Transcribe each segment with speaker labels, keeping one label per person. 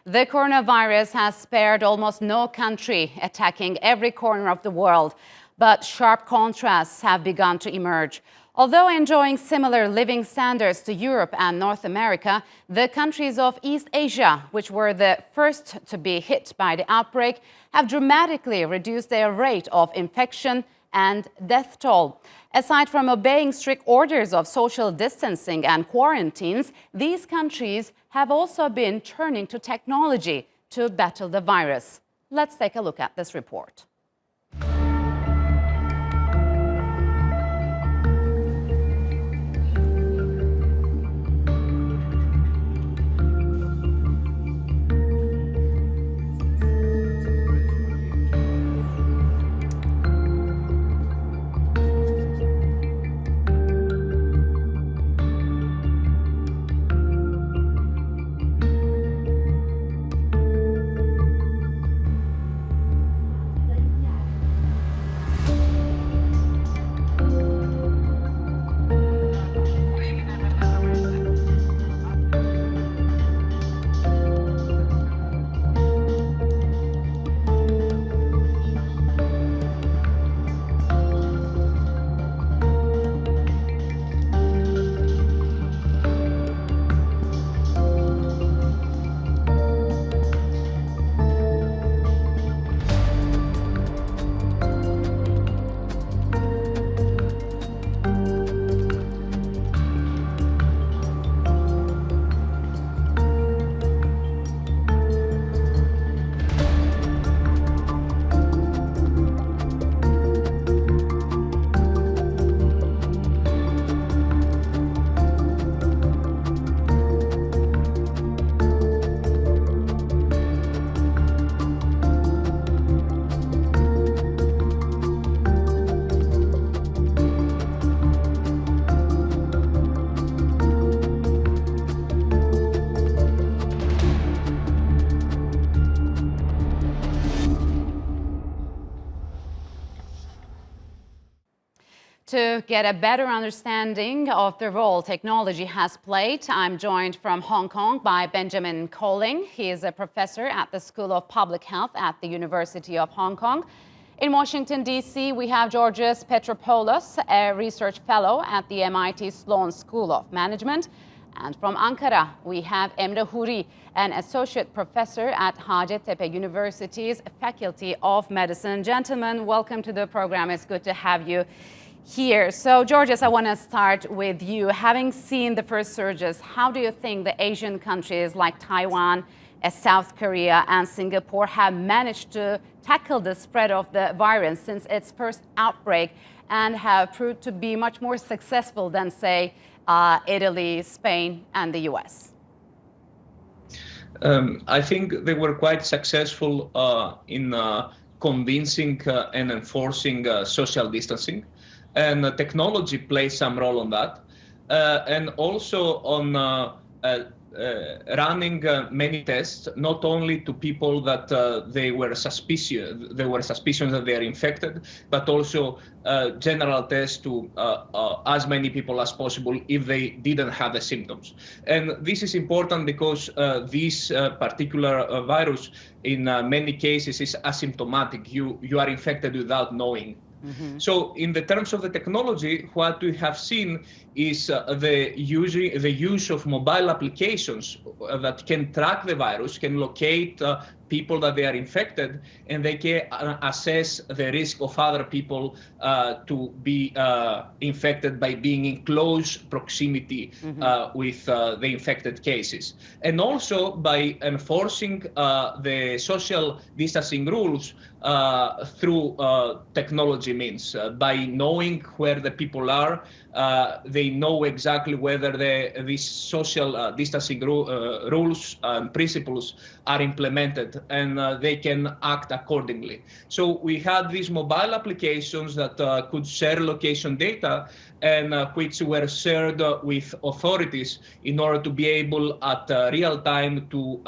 Speaker 1: The coronavirus has spared almost no country, attacking every corner of the world. But sharp contrasts have begun to emerge. Although enjoying similar living standards to Europe and North America, the countries of East Asia, which were the first to be hit by the outbreak, have dramatically reduced their rate of infection and death toll. Aside from obeying strict orders of social distancing and quarantines, these countries have also been turning to technology to battle the virus. Let's take a look at this report. To get a better understanding of the role technology has played, I'm joined from Hong Kong by Benjamin Cowling. He is a professor at the School of Public Health at the University of Hong Kong. In Washington, D.C., we have Georgios Petropoulos, a research fellow at the MIT Sloan School of Management. And from Ankara, we have Emre Huri, an associate professor at Hacettepe University's Faculty of Medicine. Gentlemen, welcome to the program. It's good to have you here. So, Georgios, I want to start with you. Having seen the first surges, how do you think the Asian countries like Taiwan, South Korea, and Singapore have managed to tackle the spread of the virus since its first outbreak and have proved to be much more successful than, say, Italy, Spain, and the US?
Speaker 2: I think they were quite successful in convincing and enforcing social distancing. And technology plays some role on that, and also on running many tests, not only to people that they were suspicious that they are infected, but also general tests to as many people as possible if they didn't have the symptoms. And this is important because this particular virus, in many cases, is asymptomatic. You are infected without knowing. Mm-hmm. So in the terms of the technology, what we have seen is the use of mobile applications that can track the virus, can locate people that they are infected, and they can assess the risk of other people to be infected by being in close proximity with the infected cases. And also by enforcing the social distancing rules through technology means. By knowing where the people are, they know exactly whether these social distancing rules and principles are implemented, and they can act accordingly. So we had these mobile applications that could share location data and which were shared with authorities in order to be able at real time to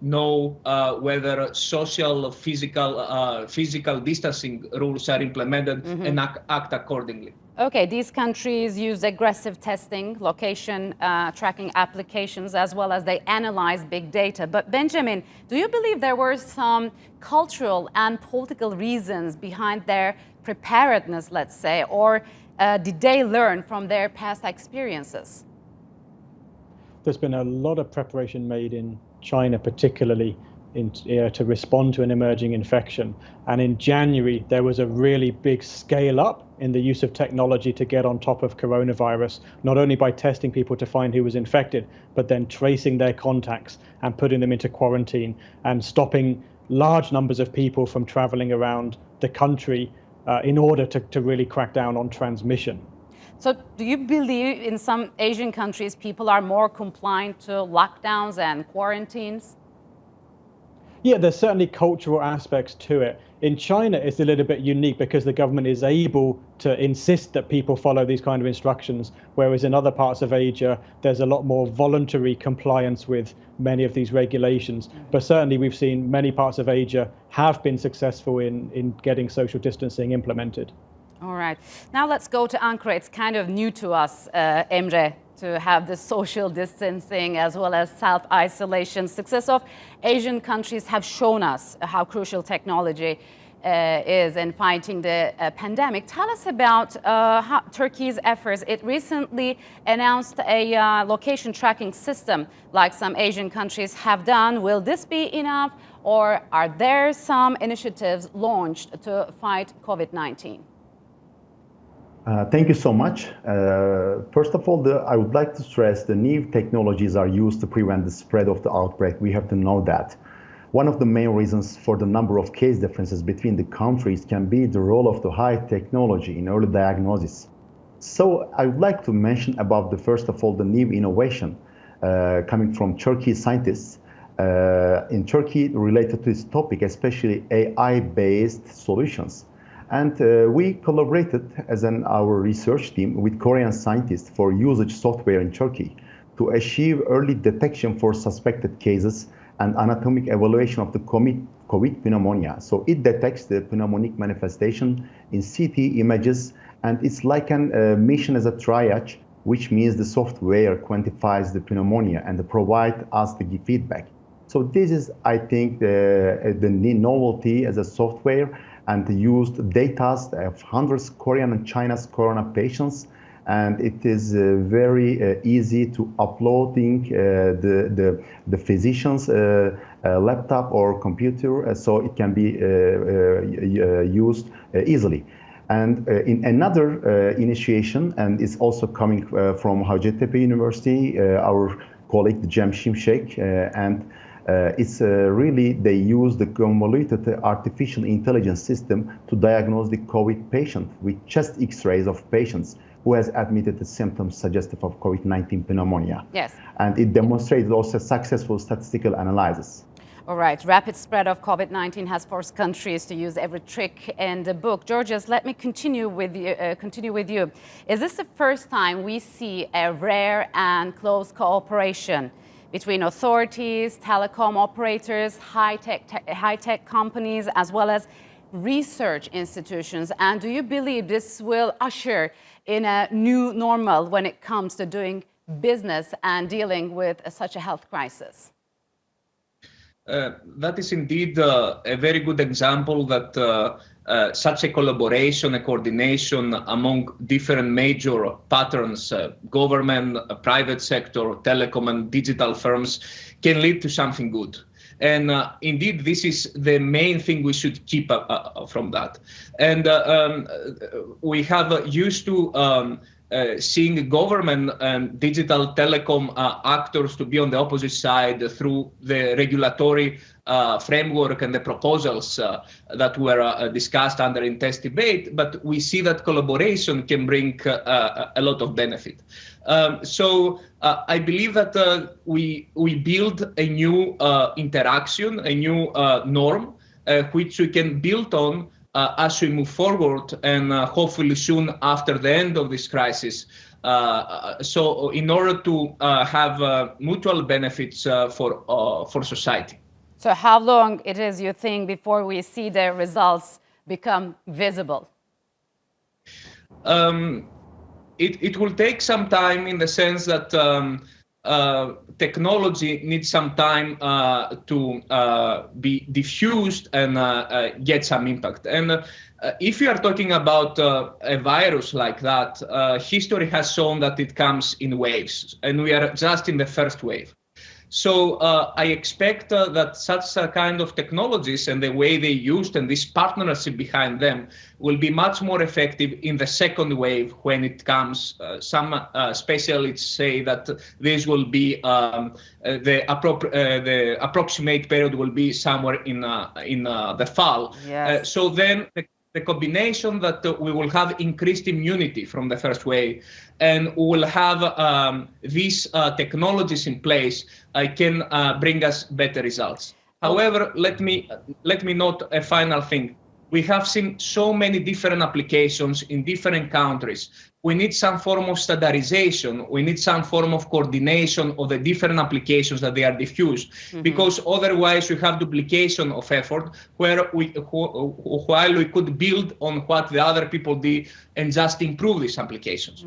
Speaker 2: know whether social physical distancing rules are implemented and act accordingly.
Speaker 1: Okay, these countries use aggressive testing, location tracking applications, as well as they analyze big data. But Benjamin, do you believe there were some cultural and political reasons behind their preparedness, let's say, or did they learn from their past experiences?
Speaker 3: There's been a lot of preparation made in China, particularly to respond to an emerging infection. And in January, there was a really big scale up in the use of technology to get on top of coronavirus, not only by testing people to find who was infected, but then tracing their contacts and putting them into quarantine and stopping large numbers of people from traveling around the country in order to really crack down on transmission.
Speaker 1: So do you believe in some Asian countries people are more compliant to lockdowns and quarantines?
Speaker 3: Yeah, there's certainly cultural aspects to it. In China, it's a little bit unique because the government is able to insist that people follow these kind of instructions, whereas in other parts of Asia, there's a lot more voluntary compliance with many of these regulations. But certainly we've seen many parts of Asia have been successful in getting social distancing implemented.
Speaker 1: All right. Now let's go to Ankara. It's kind of new to us, Emre, to have the social distancing as well as self-isolation. Success of Asian countries have shown us how crucial technology is in fighting the pandemic. Tell us about Turkey's efforts. It recently announced a location tracking system like some Asian countries have done. Will this be enough, or are there some initiatives launched to fight COVID-19?
Speaker 4: Thank you so much. First of all, I would like to stress the new technologies are used to prevent the spread of the outbreak. We have to know that. One of the main reasons for the number of case differences between the countries can be the role of the high technology in early diagnosis. So I would like to mention about first of all, the new innovation coming from Turkey scientists in Turkey related to this topic, especially AI-based solutions. And we collaborated as our research team with Korean scientists for usage software in Turkey to achieve early detection for suspected cases and anatomic evaluation of the COVID pneumonia. So it detects the pneumonic manifestation in CT images, and it's like a mission as a triage, which means the software quantifies the pneumonia and provide us the feedback. So this is, I think, the novelty as a software, and used data of hundreds of Korean and China's corona patients. And it is very easy to uploading the physician's laptop or computer, so it can be used easily. And in another initiation, and it's also coming from Hacettepe University, our colleague Cem Şimşek, and it's really, they use the convoluted artificial intelligence system to diagnose the COVID patient with chest X-rays of patients who has admitted the symptoms suggestive of COVID-19 pneumonia.
Speaker 1: Yes.
Speaker 4: And it demonstrated also successful statistical analysis.
Speaker 1: All right. Rapid spread of COVID-19 has forced countries to use every trick in the book. Georgios, let me continue with you. Is this the first time we see a rare and close cooperation between authorities, telecom operators, high-tech companies, as well as research institutions? And do you believe this will usher in a new normal when it comes to doing business and dealing with such a health crisis?
Speaker 2: That is indeed a very good example that such a collaboration, a coordination among different major patterns, government, private sector, telecom and digital firms, can lead to something good. And indeed, this is the main thing we should keep from that. And we have used to seeing government and digital telecom actors to be on the opposite side through the regulatory framework and the proposals that were discussed under intense debate, but we see that collaboration can bring a lot of benefit. So I believe that we build a new interaction, a new norm, which we can build on as we move forward, and hopefully soon after the end of this crisis. So in order to have mutual benefits for society.
Speaker 1: So how long it is, you think, before we see the results become visible?
Speaker 2: it will take some time in the sense that technology needs some time to be diffused and get some impact. And if you are talking about a virus like that, history has shown that it comes in waves, and we are just in the first wave. So I expect that such kind of technologies and the way they used and this partnership behind them will be much more effective in the second wave when it comes. Some specialists say that this will be the approximate period will be somewhere in the fall.
Speaker 1: Yes.
Speaker 2: So then the combination that we will have increased immunity from the first wave and we will have these technologies in place can bring us better results. However, let me note a final thing. We have seen so many different applications in different countries. We need some form of standardization. We need some form of coordination of the different applications that they are diffused, because otherwise we have duplication of effort while we could build on what the other people did and just improve these applications.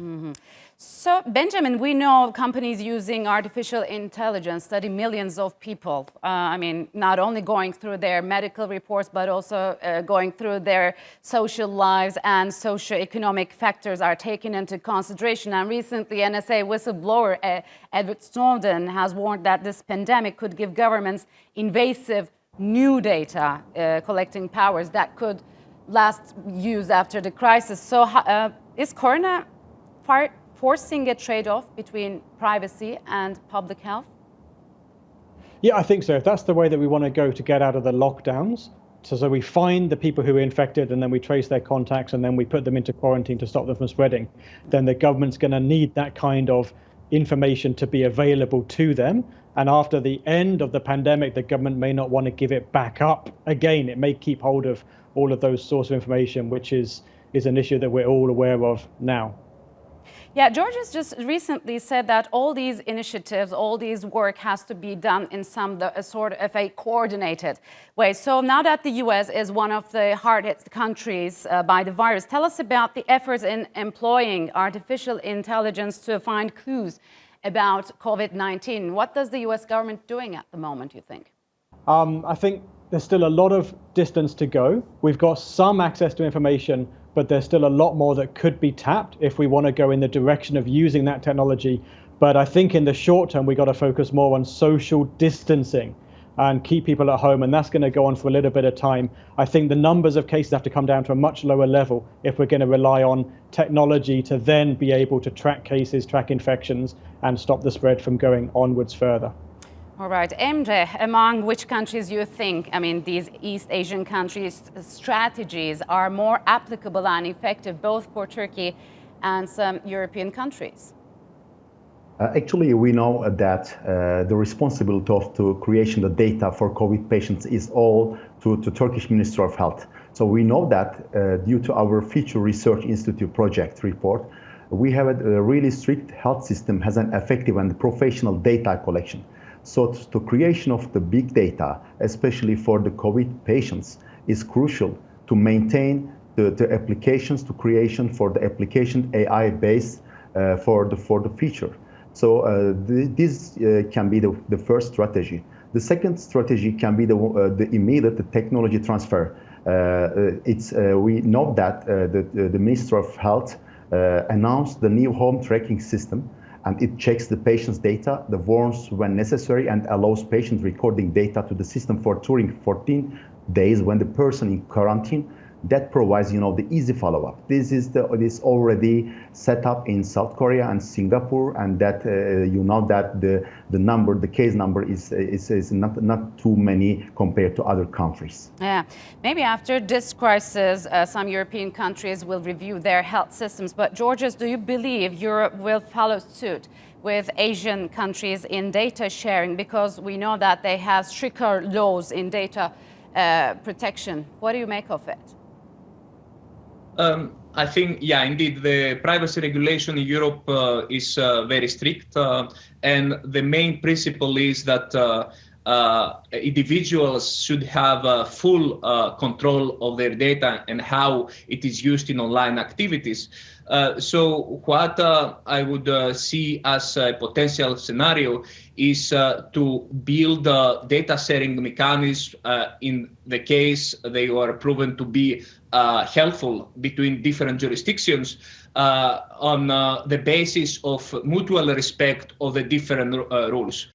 Speaker 1: So, Benjamin, we know companies using artificial intelligence study millions of people. Not only going through their medical reports, but also going through their social lives, and socioeconomic factors are taken into consideration. And recently, NSA whistleblower Edward Snowden has warned that this pandemic could give governments invasive new data collecting powers that could last use after the crisis. So, is Corona forcing a trade-off between privacy and public health?
Speaker 3: Yeah, I think so. If that's the way that we want to go to get out of the lockdowns, so we find the people who are infected and then we trace their contacts and then we put them into quarantine to stop them from spreading, then the government's going to need that kind of information to be available to them. And after the end of the pandemic, the government may not want to give it back up again. It may keep hold of all of those sources of information, which is an issue that we're all aware of now.
Speaker 1: Yeah, Georgios just recently said that all these initiatives, all these work has to be done in some sort of a coordinated way. So now that the US is one of the hardest countries by the virus, tell us about the efforts in employing artificial intelligence to find clues about COVID-19. What does the US government doing at the moment, you think?
Speaker 3: I think there's still a lot of distance to go. We've got some access to information, but there's still a lot more that could be tapped if we want to go in the direction of using that technology. But I think in the short term, we got to focus more on social distancing and keep people at home. And that's going to go on for a little bit of time. I think the numbers of cases have to come down to a much lower level if we're going to rely on technology to then be able to track cases, track infections, and stop the spread from going onwards further.
Speaker 1: All right, Emre, among which countries you think, these East Asian countries' strategies are more applicable and effective both for Turkey and some European countries?
Speaker 4: Actually, we know that the responsibility of the creation of data for COVID patients is all to Turkish Ministry of Health. So we know that due to our Future Research Institute project report, we have a really strict health system has an effective and professional data collection. So the creation of the big data, especially for the COVID patients, is crucial to maintain the applications to creation for the application AI-based for the future. So this can be the first strategy. The second strategy can be the immediate technology transfer. We know that the Minister of Health announced the new home tracking system, and it checks the patient's data, the warns when necessary, and allows patient recording data to the system for 14 days when the person in quarantine. That provides, the easy follow-up. This is already set up in South Korea and Singapore, and that that the case number is not too many compared to other countries.
Speaker 1: Yeah, maybe after this crisis, some European countries will review their health systems. But Georgios, do you believe Europe will follow suit with Asian countries in data sharing? Because we know that they have stricter laws in data protection. What do you make of it?
Speaker 2: I think, indeed, the privacy regulation in Europe is very strict. And the main principle is that individuals should have full control of their data and how it is used in online activities. So what I would see as a potential scenario is to build data sharing mechanisms in the case they are proven to be helpful between different jurisdictions on the basis of mutual respect of the different rules.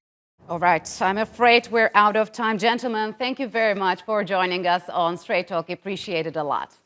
Speaker 1: All right, I'm afraid we're out of time. Gentlemen, thank you very much for joining us on Straight Talk. Appreciate it a lot.